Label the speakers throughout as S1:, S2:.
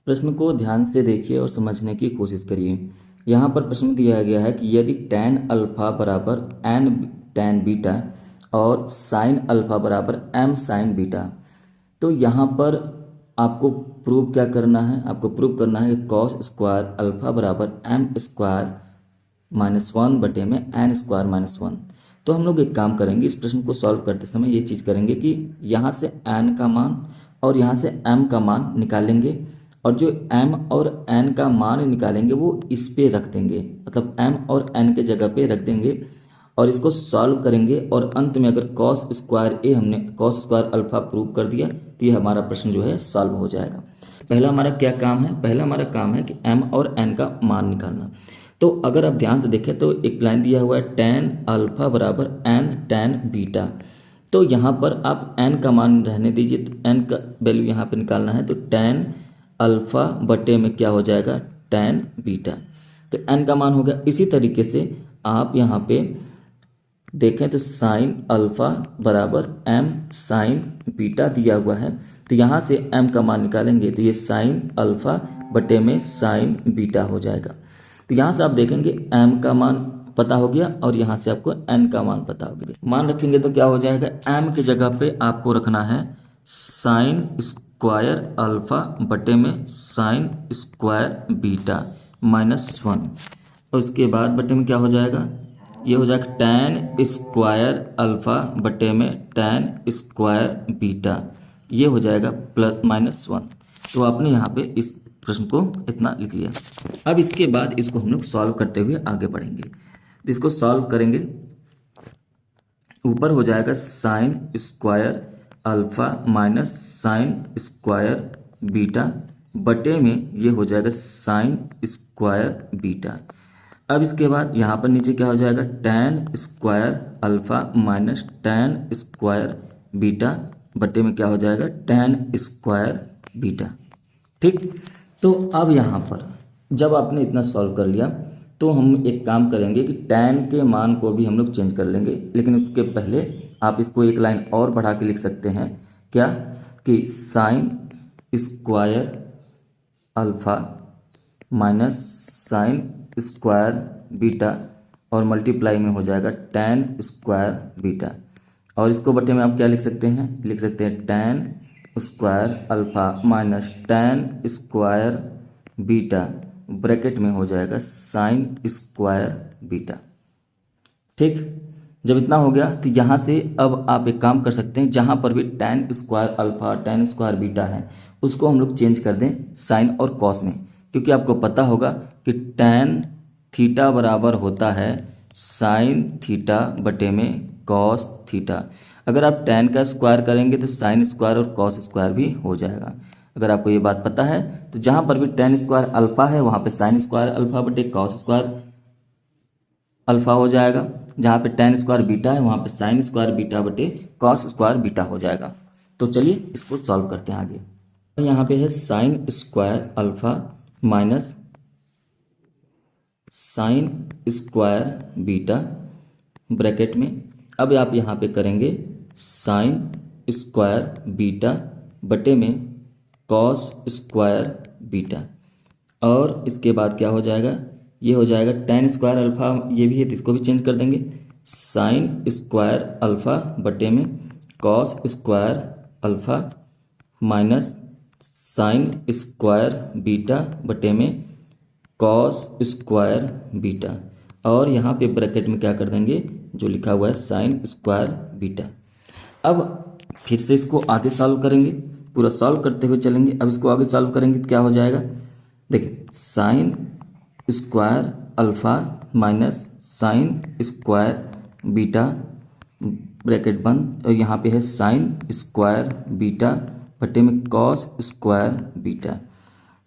S1: प्रश्न को ध्यान से देखिए और समझने की कोशिश करिए। यहाँ पर प्रश्न दिया गया है कि यदि tan अल्फा बराबर n tan बीटा और sin अल्फा बराबर m sin बीटा, तो यहाँ पर आपको प्रूव क्या करना है? आपको प्रूव करना है कि cos स्क्वायर अल्फा बराबर m स्क्वायर -1 बटे में n स्क्वायर -1। तो हम लोग एक काम करेंगे, इस प्रश्न को सॉल्व करते समय ये चीज़ करेंगे कि यहाँ से n का मान और यहाँ से m का मान निकालेंगे, और जो m और n का मान निकालेंगे वो इस पे रख देंगे, मतलब m और n के जगह पे रख देंगे और इसको सॉल्व करेंगे। और अंत में अगर cos स्क्वायर ए हमने cos स्क्वायर अल्फा प्रूव कर दिया तो ये हमारा प्रश्न जो है सॉल्व हो जाएगा। पहला हमारा क्या काम है? पहला हमारा काम है कि m और n का मान निकालना। तो अगर आप ध्यान से देखें तो एक लाइन दिया हुआ है tan अल्फा बराबर n tan बीटा। तो यहाँ पर आप n का मान रहने दीजिए, तो n का वैल्यू यहाँ पे निकालना है, तो tan अल्फा बटे में क्या हो जाएगा? tan beta. तो n का मान हो गया। इसी तरीके से आप यहाँ पे देखें तो साइन अल्फा बराबर m साइन बीटा दिया हुआ है, तो यहाँ से m का मान निकालेंगे तो ये साइन अल्फा बटे में साइन बीटा हो जाएगा। तो यहाँ से आप देखेंगे m का मान पता हो गया और यहाँ से आपको n का मान पता हो गया। मान रखेंगे तो क्या हो जाएगा? m की जगह पे आपको रखना है साइन स्क्वायर अल्फा बटे में साइन स्क्वायर बीटा -1। और उसके बाद बटे में क्या हो जाएगा? ये हो जाएगा tan स्क्वायर अल्फा बटे में tan स्क्वायर बीटा, ये हो जाएगा +-1। तो आपने यहाँ पे इस प्रश्न को इतना लिख लिया। अब इसके बाद इसको हम लोग सॉल्व करते हुए आगे बढ़ेंगे। तो इसको सॉल्व करेंगे, ऊपर हो जाएगा sine square alpha minus sine square beta बटे में ये हो जाएगा साइन स्क्वायर बीटा। अब इसके बाद यहाँ पर नीचे क्या हो जाएगा? tan square alpha minus tan square beta बटे में क्या हो जाएगा? tan square beta. ठीक, तो अब यहाँ पर जब आपने इतना सॉल्व कर लिया तो हम एक काम करेंगे कि tan के मान को भी हम लोग चेंज कर लेंगे, लेकिन उसके पहले आप इसको एक लाइन और बढ़ा के लिख सकते हैं। क्या कि sine square alpha minus sine square beta और मल्टीप्लाई में हो जाएगा tan स्क्वायर बीटा। और इसको बटे में आप क्या लिख सकते हैं? लिख सकते हैं tan square alpha minus tan square beta bracket में हो जाएगा साइन स्क्वायर बीटा। ठीक, जब इतना हो गया तो यहाँ से अब आप एक काम कर सकते हैं, जहाँ पर भी tan square alpha tan square beta है उसको हम लोग चेंज कर दें साइन और कॉस में, क्योंकि आपको पता होगा कि tan थीटा बराबर होता है साइन थीटा बटे में कॉस थीटा। अगर आप tan का स्क्वायर करेंगे तो साइन स्क्वायर और कॉस स्क्वायर भी हो जाएगा। अगर आपको ये बात पता है तो जहाँ पर भी tan स्क्वायर अल्फा है वहाँ पे साइन स्क्वायर अल्फा बटे कॉस स्क्वायर अल्फा हो जाएगा, जहाँ पे tan स्क्वायर बीटा है वहाँ पे साइन स्क्वायर बीटा बटे कॉस स्क्वायर बीटा हो जाएगा। तो चलिए इसको सॉल्व करते हैं आगे। तो यहाँ पे है sine square alpha minus sine square beta bracket में। अब आप यहाँ पे करेंगे साइन स्क्वायर बीटा बटे में कॉस स्क्वायर बीटा, और इसके बाद क्या हो जाएगा? ये हो जाएगा tan स्क्वायर अल्फा, ये भी है तो इसको भी चेंज कर देंगे साइन स्क्वायर अल्फा बटे में cos square alpha minus sine square beta बटे में कॉस स्क्वायर बीटा, और यहाँ पे ब्रैकेट में क्या कर देंगे? जो लिखा हुआ है साइन स्क्वायर बीटा। अब फिर से इसको आगे सॉल्व करेंगे, पूरा सॉल्व करते हुए चलेंगे। अब इसको आगे सॉल्व करेंगे तो क्या हो जाएगा? देखिए sine square alpha minus sine square beta bracket बंद, और यहाँ पे है साइन स्क्वायर बीटा बटे में कॉस स्क्वायर बीटा।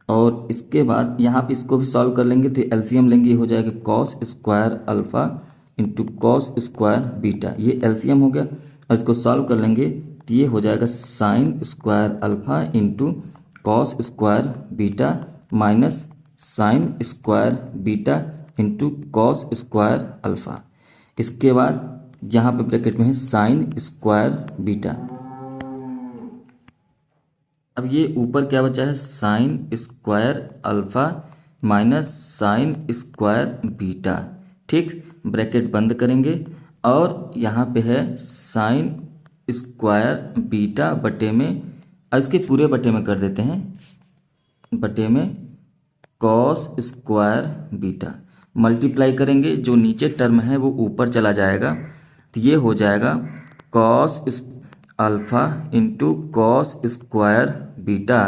S1: और इसके बाद यहाँ पे इसको भी सॉल्व कर लेंगे तो एलसीएम लेंगे, ये हो जाएगा cos square alpha into cos square beta, ये एलसीएम हो गया। और इसको सॉल्व कर लेंगे तो ये हो जाएगा sine square alpha into cos square beta minus sine square beta into cos square alpha. इसके बाद यहाँ पे ब्रैकेट में है साइन स्क्वायर बीटा। अब ये ऊपर क्या बचा है, sine square alpha minus sine square beta. ठीक, ब्रैकेट बंद करेंगे और यहाँ पे है साइन स्क्वायर बीटा बटे में, अब इसके पूरे बटे में कर देते हैं, बटे में कॉस स्क्वायर बीटा। मल्टीप्लाई करेंगे, जो नीचे टर्म है वो ऊपर चला जाएगा, तो ये हो जाएगा cos alpha into cos square beta,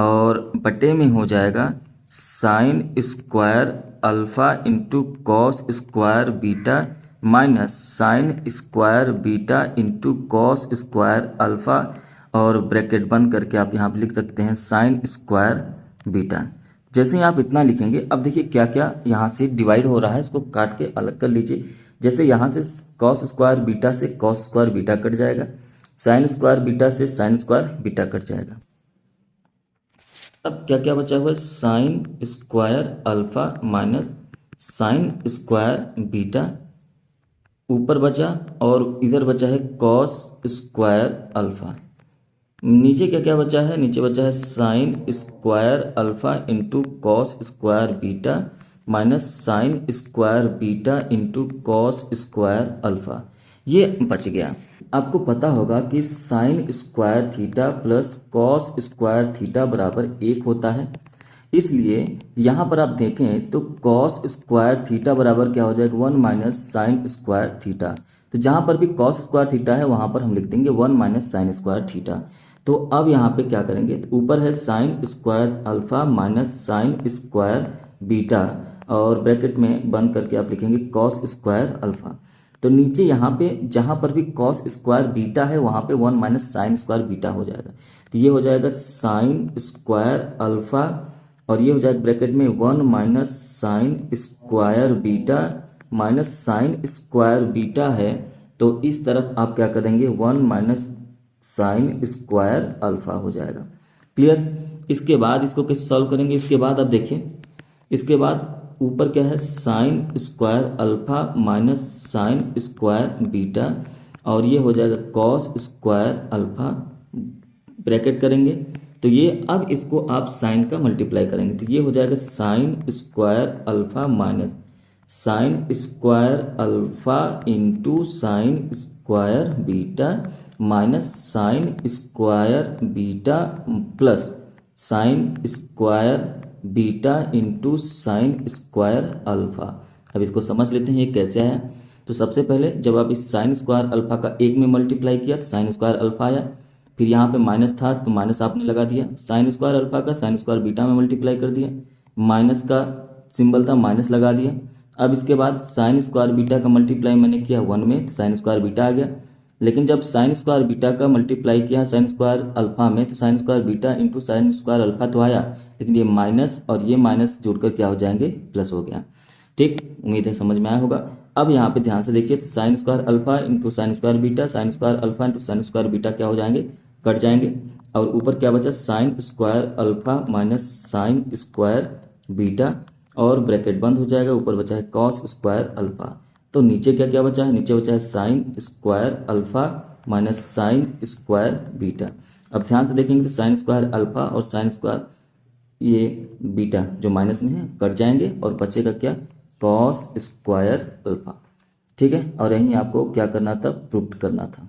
S1: और बटे में हो जाएगा sine square alpha into cos square beta minus sine square beta into cos square alpha, और ब्रैकेट बंद करके आप यहाँ पे लिख सकते हैं साइन स्क्वायर बीटा। जैसे ही आप इतना लिखेंगे, अब देखिए क्या क्या यहाँ से डिवाइड हो रहा है, इसको काट के अलग कर लीजिए। जैसे यहाँ से कॉस स्क्वायर बीटा से कॉस स्क्वायर बीटा कट जाएगा, साइन स्क्वायर बीटा से साइन स्क्वायर बीटा कट जाएगा। अब क्या क्या बचा हुआ है, sine square alpha minus sine square beta ऊपर बचा, और इधर बचा है कॉस स्क्वायर अल्फा। नीचे क्या क्या बचा है, नीचे बचा है sine square alpha into cos square beta minus sine square beta into cos square alpha, ये बच गया। आपको पता होगा कि sine square theta plus cos square theta बराबर 1 होता है, इसलिए यहाँ पर आप देखें तो कॉस स्क्वायर थीटा बराबर क्या हो जाएगा, 1 माइनस साइन स्क्वायर थीटा। तो जहाँ पर भी कॉस स्क्वायर थीटा है वहाँ पर हम लिख देंगे 1 माइनस साइन स्क्वायर थीटा। तो अब यहाँ पे क्या करेंगे, तो ऊपर है sine square alpha minus sine square beta, और ब्रैकेट में बंद करके आप लिखेंगे कॉस स्क्वायर अल्फा। तो नीचे यहाँ पे जहाँ पर भी कॉस स्क्वायर बीटा है वहाँ पे 1 माइनस साइन स्क्वायर बीटा हो जाएगा, तो ये हो जाएगा साइन स्क्वायर अल्फा, और ये हो जाएगा ब्रैकेट में 1 minus sine square beta minus sine square beta है, तो इस तरफ आप क्या करेंगे 1 माइनस साइन स्क्वायर अल्फा हो जाएगा। क्लियर। इसके बाद इसको कैसे सॉल्व करेंगे, इसके बाद आप देखिए, इसके बाद ऊपर क्या है sine square alpha minus sine square beta, और ये हो जाएगा कॉस स्क्वायर अल्फा, ब्रैकेट करेंगे, तो ये अब इसको आप साइन का मल्टीप्लाई करेंगे, तो ये हो जाएगा sine square alpha minus sine square alpha into sine square beta minus sine square beta plus sine square beta into sine square alpha. अब इसको समझ लेते हैं ये कैसे आया। तो सबसे पहले जब आप इस साइन स्क्वायर अल्फा का 1 में मल्टीप्लाई किया तो साइन स्क्वायर अल्फा आया, फिर यहाँ पे माइनस था तो माइनस आपने लगा दिया, साइन स्क्वायर अल्फा का साइन स्क्वायर बीटा में मल्टीप्लाई कर दिया, माइनस का सिंबल था माइनस लगा दिया। अब इसके बाद साइन स्क्वायर बीटा का मल्टीप्लाई मैंने किया 1 में, तो साइन स्क्वायर बीटा आ गया। लेकिन जब साइन स्क्वायर बीटा का मल्टीप्लाई किया साइन स्क्वायर अल्फा में, तो sine square beta into sine square alpha तो आया, लेकिन ये माइनस और ये माइनस जुड़कर क्या हो जाएंगे, प्लस हो गया। ठीक, उम्मीद है समझ में आया होगा। अब यहाँ पे ध्यान से देखिए, तो sine square alpha into sine square beta, sine square alpha into sine square beta क्या हो जाएंगे, कट जाएंगे, और ऊपर क्या बचा sine square alpha minus sine square beta, और ब्रैकेट बंद हो जाएगा, ऊपर बचा है कॉस स्क्वायर अल्फा। तो नीचे क्या क्या बचा है, नीचे बचा है sine square alpha minus sine square beta. अब ध्यान से देखेंगे तो साइन स्क्वायर अल्फा और साइन स्क्वायर ये बीटा जो माइनस में है कट जाएंगे, और बचेगा क्या, कॉस स्क्वायर अल्फा। ठीक है, और यहीं आपको क्या करना था, प्रूफ करना था।